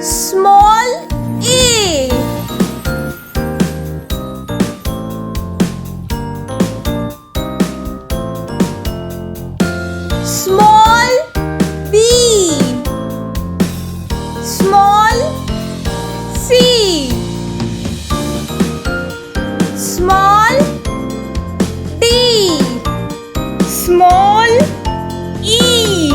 Small a. Small b. Small c. Small d. Small e.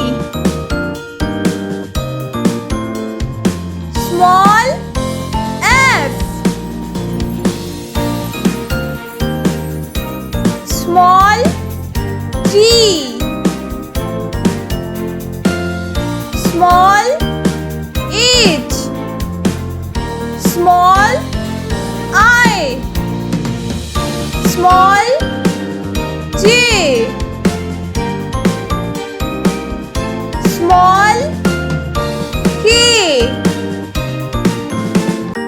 Small f. Small g. Small h. Small I. Small j. Small k.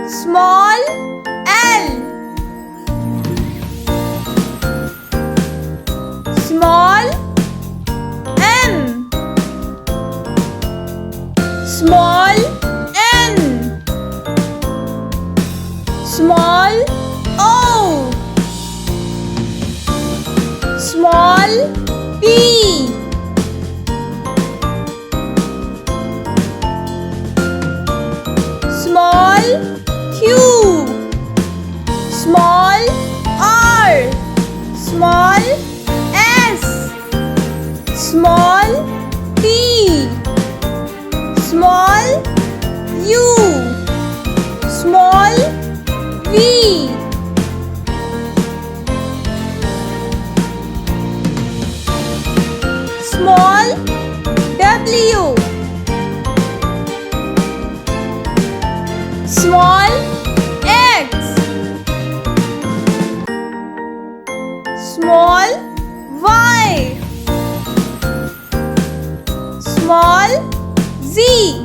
Small l. Small m. Small n. Small o. Small p. Small q. Small r. Small s. Small t. Small u. Small v. Small w. Small x. Small y. Small z.